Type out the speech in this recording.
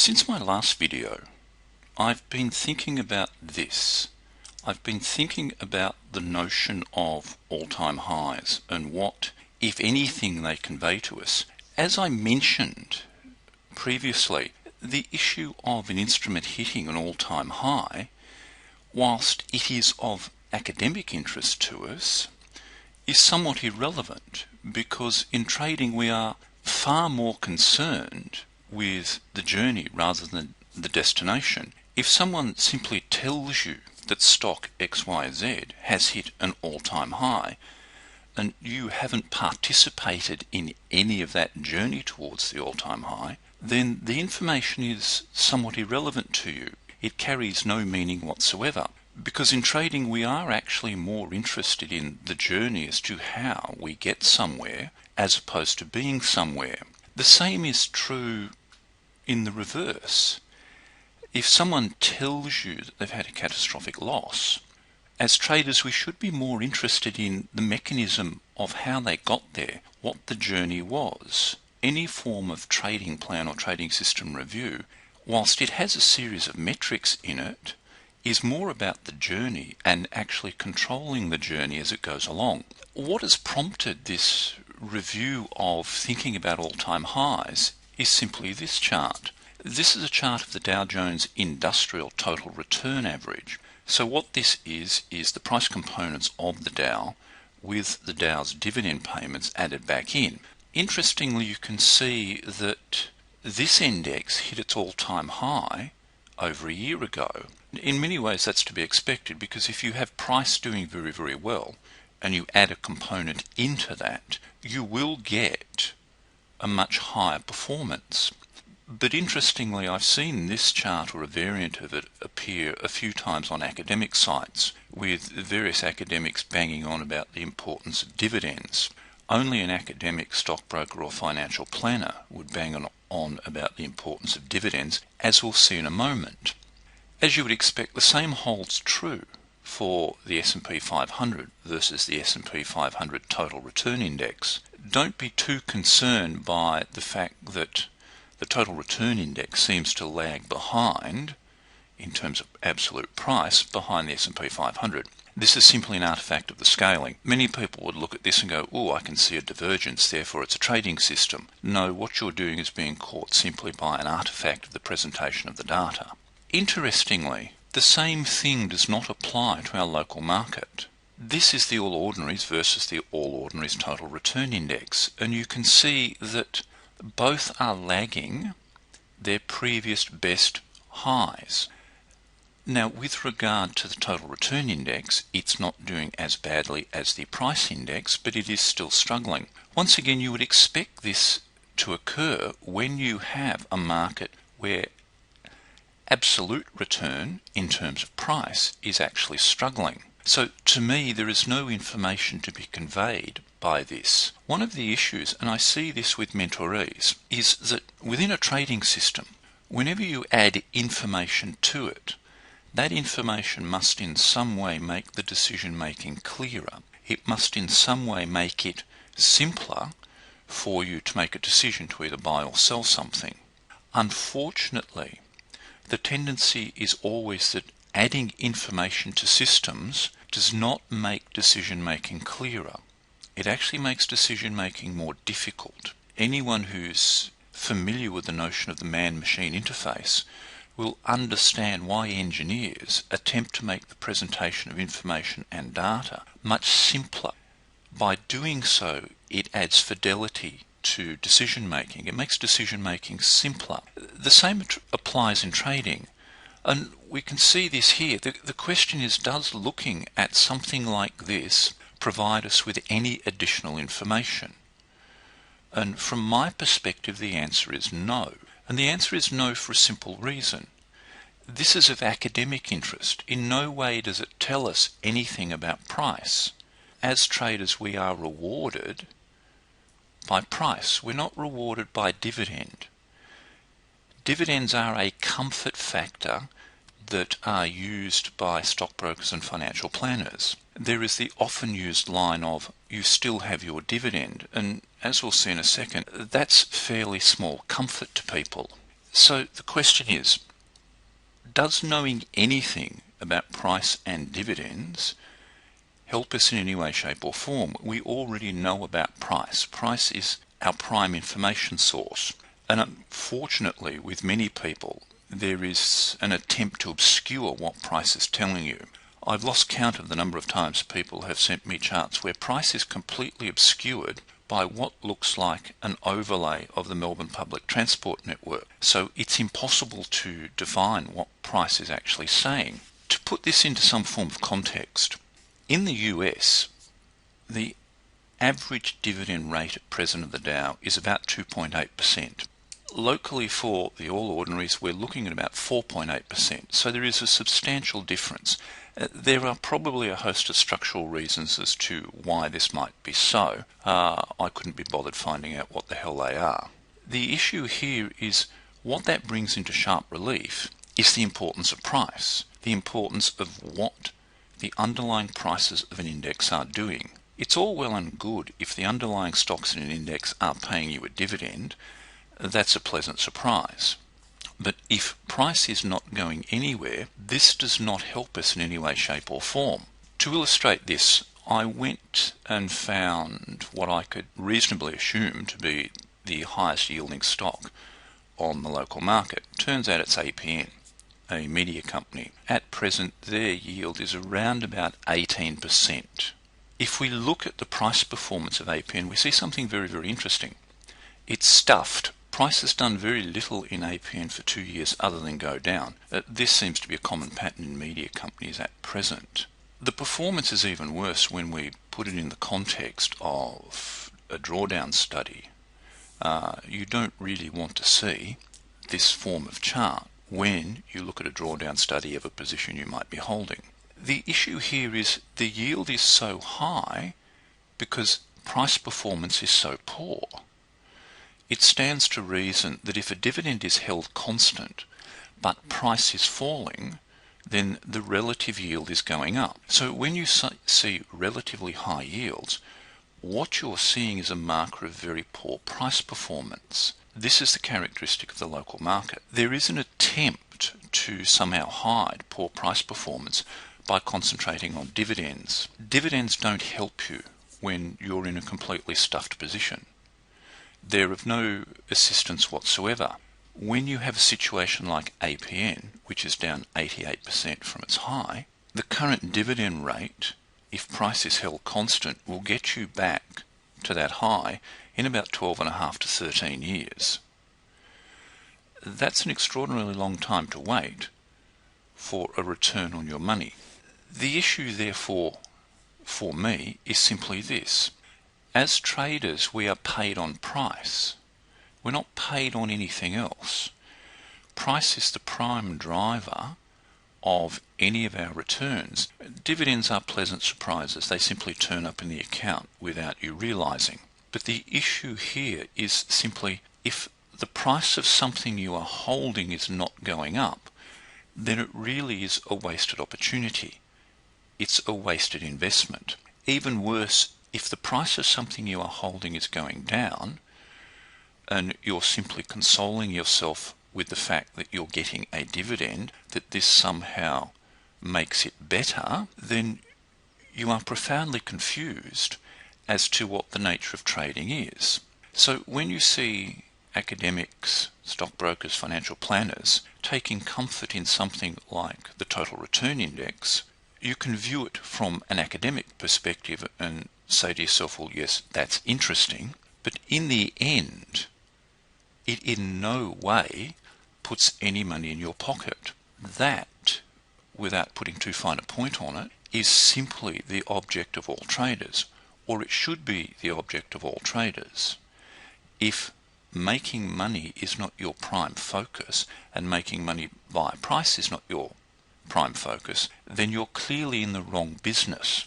Since my last video, I've been thinking about this. I've been thinking about the notion of all-time highs and what, if anything, they convey to us. As I mentioned previously, the issue of an instrument hitting an all-time high, whilst it is of academic interest to us, is somewhat irrelevant, because in trading we are far more concerned with the journey rather than the destination. If someone simply tells you that stock XYZ has hit an all-time high and you haven't participated in any of that journey towards the all-time high, then the information is somewhat irrelevant to you. It carries no meaning whatsoever, because in trading we are actually more interested in the journey as to how we get somewhere as opposed to being somewhere. The same is true in the reverse. If someone tells you that they've had a catastrophic loss, as traders we should be more interested in the mechanism of how they got there, what the journey was. Any form of trading plan or trading system review, whilst it has a series of metrics in it, is more about the journey and actually controlling the journey as it goes along. What has prompted this review of thinking about all-time highs is simply this chart. This is a chart of the Dow Jones Industrial Total Return Average. So what this is the price components of the Dow with the Dow's dividend payments added back in. Interestingly, you can see that this index hit its all-time high over a year ago. In many ways that's to be expected, because if you have price doing very, very well and you add a component into that, you will get a much higher performance. But interestingly, I've seen this chart or a variant of it appear a few times on academic sites, with various academics banging on about the importance of dividends. Only an academic stockbroker or financial planner would bang on about the importance of dividends, as we'll see in a moment. As you would expect, the same holds true for the S&P 500 versus the S&P 500 Total Return Index. Don't be too concerned by the fact that the Total Return Index seems to lag behind, in terms of absolute price, behind the S&P 500. This is simply an artifact of the scaling. Many people would look at this and go, oh, I can see a divergence, therefore it's a trading system. No, what you're doing is being caught simply by an artifact of the presentation of the data. Interestingly, the same thing does not apply to our local market. This is the All Ordinaries versus the All Ordinaries Total Return Index, and you can see that both are lagging their previous best highs. Now, with regard to the Total Return Index, it's not doing as badly as the price index, but it is still struggling. Once again, you would expect this to occur when you have a market where absolute return in terms of price is actually struggling. So to me, there is no information to be conveyed by this. One of the issues, and I see this with mentorees, is that within a trading system, whenever you add information to it, that information must in some way make the decision making clearer. It must in some way make it simpler for you to make a decision to either buy or sell something. Unfortunately, the tendency is always that adding information to systems does not make decision making clearer. It actually makes decision making more difficult. Anyone who's familiar with the notion of the man-machine interface will understand why engineers attempt to make the presentation of information and data much simpler. By doing so, it adds fidelity to decision making. It makes decision making simpler. The same applies in trading, and we can see this here. The question is, does looking at something like this provide us with any additional information? And from my perspective, the answer is no. And the answer is no for a simple reason. This is of academic interest. In no way does it tell us anything about price. As traders, we are rewarded by price. We're not rewarded by dividend. Dividends are a comfort factor that are used by stockbrokers and financial planners. There is the often used line of, you still have your dividend, and as we'll see in a second, that's fairly small comfort to people. So the question is, does knowing anything about price and dividends help us in any way, shape or form? We already know about price. Price is our prime information source. And unfortunately, with many people, there is an attempt to obscure what price is telling you. I've lost count of the number of times people have sent me charts where price is completely obscured by what looks like an overlay of the Melbourne Public Transport Network. So it's impossible to define what price is actually saying. To put this into some form of context, in the US, the average dividend rate at present of the Dow is about 2.8%. Locally for the All Ordinaries, we're looking at about 4.8%. So there is a substantial difference. There are probably a host of structural reasons as to why this might be so. I couldn't be bothered finding out what the hell they are. The issue here is what that brings into sharp relief is the importance of price, the importance of what the underlying prices of an index are doing. It's all well and good if the underlying stocks in an index are paying you a dividend. That's a pleasant surprise. But if price is not going anywhere, this does not help us in any way, shape or form. To illustrate this, I went and found what I could reasonably assume to be the highest yielding stock on the local market. Turns out it's APN, a media company. At present, their yield is around about 18%. If we look at the price performance of APN, we see something very, very interesting. It's stuffed. Price has done very little in APN for 2 years other than go down. This seems to be a common pattern in media companies at present. The performance is even worse when we put it in the context of a drawdown study. You don't really want to see this form of chart when you look at a drawdown study of a position you might be holding. The issue here is the yield is so high because price performance is so poor. It stands to reason that if a dividend is held constant but price is falling, then the relative yield is going up. So when you see relatively high yields, what you're seeing is a marker of very poor price performance. This is the characteristic of the local market. There is an attempt to somehow hide poor price performance by concentrating on dividends. Dividends don't help you when you're in a completely stuffed position. They're of no assistance whatsoever. When you have a situation like APN, which is down 88% from its high, the current dividend rate, if price is held constant, will get you back to that high in about 12.5 to 13 years. That's an extraordinarily long time to wait for a return on your money. The issue, therefore, for me, is simply this. As traders, we are paid on price. We're not paid on anything else. Price is the prime driver of any of our returns. Dividends are pleasant surprises. They simply turn up in the account without you realizing. But the issue here is simply if the price of something you are holding is not going up, then it really is a wasted opportunity. It's a wasted investment. Even worse, if the price of something you are holding is going down and you're simply consoling yourself with the fact that you're getting a dividend, that this somehow makes it better, then you are profoundly confused as to what the nature of trading is. So when you see academics, stockbrokers, financial planners taking comfort in something like the total return index, you can view it from an academic perspective and say to yourself, well, yes, that's interesting, but in the end, it in no way puts any money in your pocket. That, without putting too fine a point on it, is simply the object of all traders, or it should be the object of all traders. If making money is not your prime focus and making money via price is not your prime focus, then you're clearly in the wrong business.